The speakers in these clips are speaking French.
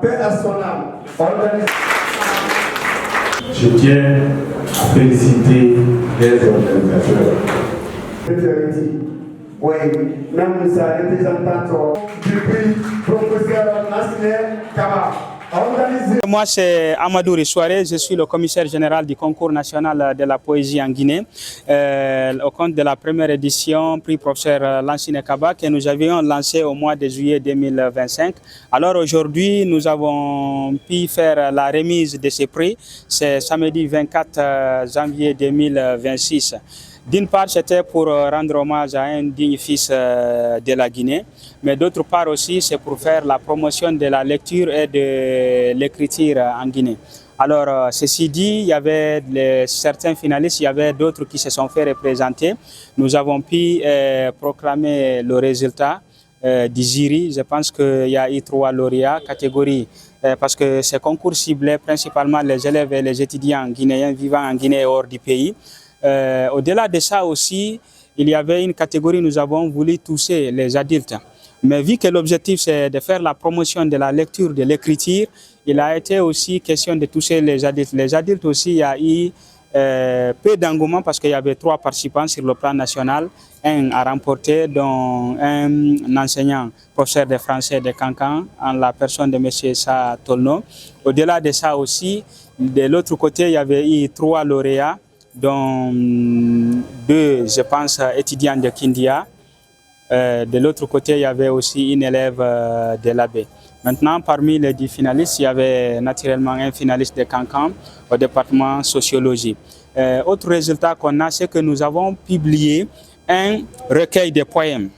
paix à son âme. Je tiens à féliciter les organisateurs. Oui, nous sommes représentants du prix professeur Nassiner Kaba. Moi, c'est Amadou Rissouare, je suis le commissaire général du concours national de la poésie en Guinée. Au compte de la première édition, prix professeur Lansine Kaba, que nous avions lancé au mois de juillet 2025. Alors aujourd'hui, nous avons pu faire la remise de ces prix. C'est samedi 24 janvier 2026. D'une part, c'était pour rendre hommage à un digne fils de la Guinée, mais d'autre part aussi, c'est pour faire la promotion de la lecture et de l'écriture en Guinée. Alors, ceci dit, il y avait certains finalistes, il y avait d'autres qui se sont fait représenter. Nous avons pu proclamer le résultat du jury. Je pense qu'il y a eu 3 lauréats, catégories, parce que ce concours ciblait principalement les élèves et les étudiants guinéens vivant en Guinée et hors du pays. Au-delà de ça aussi, il y avait une catégorie, nous avons voulu toucher les adultes. Mais vu que l'objectif c'est de faire la promotion de la lecture, de l'écriture, il a été aussi question de toucher les adultes. Les adultes aussi, il y a eu peu d'engouement parce qu'il y avait 3 participants sur le plan national. Un a remporté, dont un enseignant, professeur de français de Cancan, en la personne de M. Sa Tolno. Au-delà de ça aussi, de l'autre côté, il y avait eu 3 lauréats, dont 2, je pense, étudiants de Kindia. De l'autre côté, il y avait aussi une élève de l'AB. Maintenant, parmi les 10 finalistes, il y avait naturellement un finaliste de Cancan au département sociologie. Autre résultat qu'on a, c'est que nous avons publié un recueil de poèmes.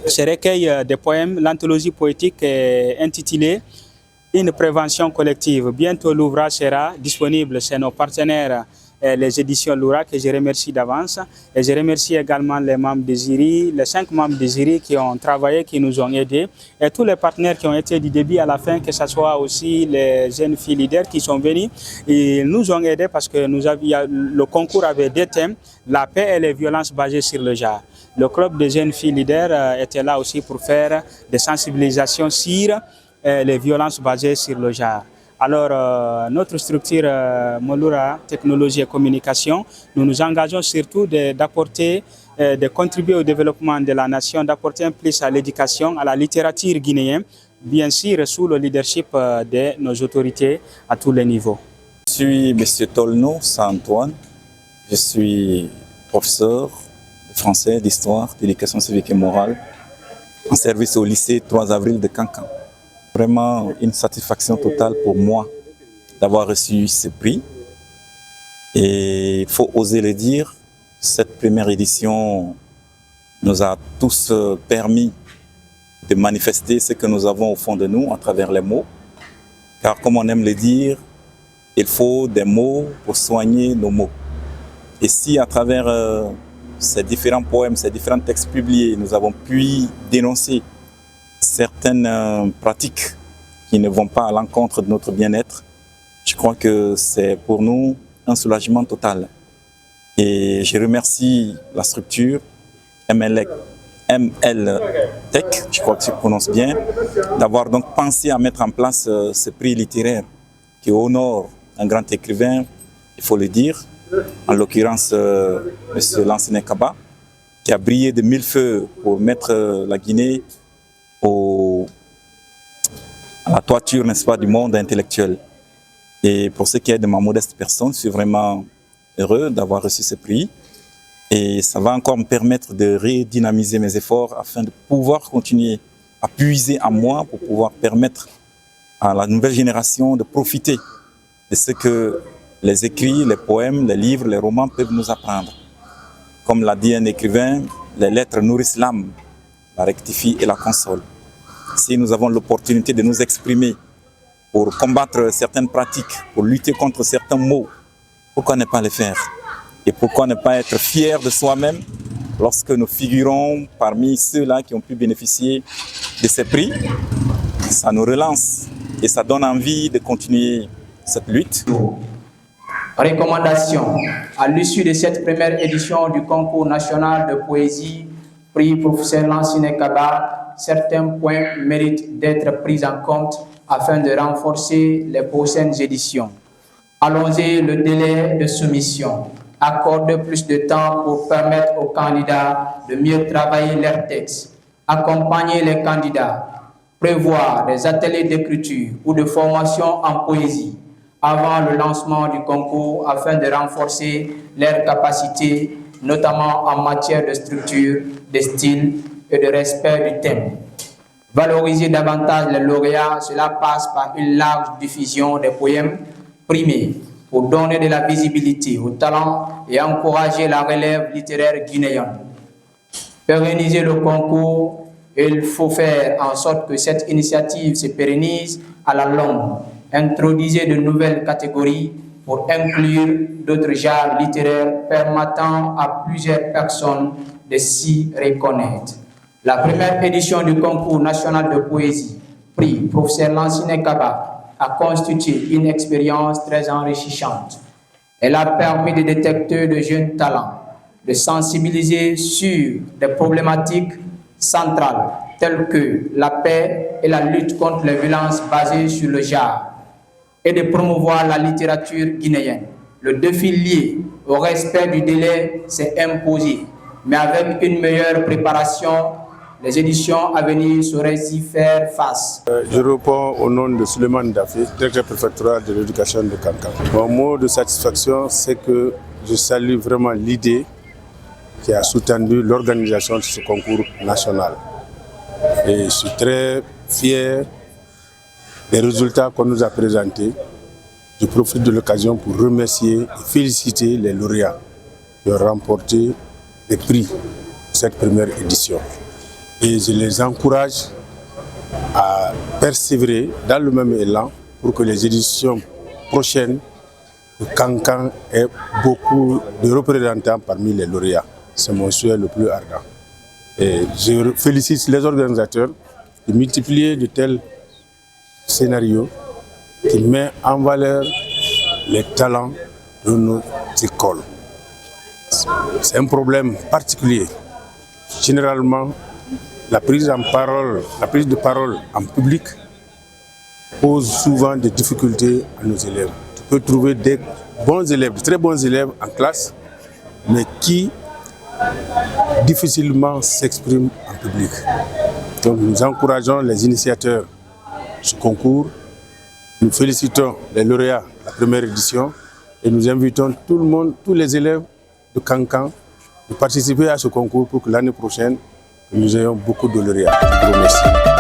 Ce recueil de poèmes, l'anthologie poétique est intitulée « Une prévention collective ». Bientôt, l'ouvrage sera disponible chez nos partenaires, les éditions Loura, que je remercie d'avance. Et je remercie également les membres du jury, les 5 membres du jury qui ont travaillé, qui nous ont aidés, et tous les partenaires qui ont été du début à la fin, que ce soit aussi les jeunes filles leaders qui sont venus. Ils nous ont aidés parce que le concours avait 2 thèmes, la paix et les violences basées sur le genre. Le club des jeunes filles leaders était là aussi pour faire des sensibilisations sur les violences basées sur le genre. Alors, notre structure Moloura, technologie et communication, nous nous engageons surtout d'apporter, de contribuer au développement de la nation, d'apporter un plus à l'éducation, à la littérature guinéenne, bien sûr sous le leadership de nos autorités à tous les niveaux. Je suis M. Tolno Saint-Antoine, je suis professeur de français, d'histoire, d'éducation civique et morale, en service au lycée 3 avril de Cancan. Vraiment une satisfaction totale pour moi d'avoir reçu ce prix. Et il faut oser le dire, cette première édition nous a tous permis de manifester ce que nous avons au fond de nous à travers les mots. Car comme on aime le dire, il faut des mots pour soigner nos mots. Et si à travers ces différents poèmes, ces différents textes publiés, nous avons pu dénoncer certaines pratiques qui ne vont pas à l'encontre de notre bien-être, je crois que c'est pour nous un soulagement total. Et je remercie la structure ML Tech, je crois que tu prononces bien, d'avoir donc pensé à mettre en place ce prix littéraire qui honore un grand écrivain, il faut le dire, en l'occurrence M. Lansine Kaba, qui a brillé de 1000 feux pour mettre la Guinée à la toiture, n'est-ce pas, du monde intellectuel. Et pour ce qui est de ma modeste personne, je suis vraiment heureux d'avoir reçu ce prix. Et ça va encore me permettre de redynamiser mes efforts afin de pouvoir continuer à puiser en moi pour pouvoir permettre à la nouvelle génération de profiter de ce que les écrits, les poèmes, les livres, les romans peuvent nous apprendre. Comme l'a dit un écrivain, les lettres nourrissent l'âme, la rectifient et la consolent. Si nous avons l'opportunité de nous exprimer pour combattre certaines pratiques, pour lutter contre certains maux, pourquoi ne pas le faire? Et pourquoi ne pas être fier de soi-même lorsque nous figurons parmi ceux-là qui ont pu bénéficier de ces prix? Ça nous relance et ça donne envie de continuer cette lutte. Recommandation. À l'issue de cette première édition du concours national de poésie, prix professeur Lansine Kaba, certains points méritent d'être pris en compte afin de renforcer les prochaines éditions. Allonger le délai de soumission. Accorder plus de temps pour permettre aux candidats de mieux travailler leurs textes. Accompagner les candidats. Prévoir des ateliers d'écriture ou de formation en poésie avant le lancement du concours afin de renforcer leurs capacités, notamment en matière de structure, de style et de respect du thème. Valoriser davantage les lauréats, cela passe par une large diffusion des poèmes primés pour donner de la visibilité aux talents et encourager la relève littéraire guinéenne. Pérenniser le concours, il faut faire en sorte que cette initiative se pérennise à la longue. Introduisez de nouvelles catégories pour inclure d'autres genres littéraires permettant à plusieurs personnes de s'y reconnaître. La première édition du concours national de poésie, prix professeur Lansine Kaba, a constitué une expérience très enrichissante. Elle a permis de détecter de jeunes talents, de sensibiliser sur des problématiques centrales telles que la paix et la lutte contre les violences basées sur le genre, et de promouvoir la littérature guinéenne. Le défi lié au respect du délai s'est imposé, mais avec une meilleure préparation, les éditions à venir sauraient y faire face. Je réponds au nom de Suleiman Daffé, directeur préfectoral de l'éducation de Kankan. Mon mot de satisfaction, c'est que je salue vraiment l'idée qui a soutenu l'organisation de ce concours national. Et je suis très fier des résultats qu'on nous a présentés. Je profite de l'occasion pour remercier et féliciter les lauréats qui ont remporté les prix de cette première édition. Et je les encourage à persévérer dans le même élan pour que les éditions prochaines de Kankan aient beaucoup de représentants parmi les lauréats. C'est mon souhait le plus ardent. Et je félicite les organisateurs de multiplier de tels scénarios qui mettent en valeur les talents de nos écoles. C'est un problème particulier. Généralement, la prise de parole en public pose souvent des difficultés à nos élèves. Tu peux trouver des bons élèves, de très bons élèves en classe, mais qui difficilement s'expriment en public. Donc nous encourageons les initiateurs de ce concours, nous félicitons les lauréats de la première édition et nous invitons tout le monde, tous les élèves de Kankan, de participer à ce concours pour que l'année prochaine, nous ayons beaucoup de lauréats. Je vous remercie.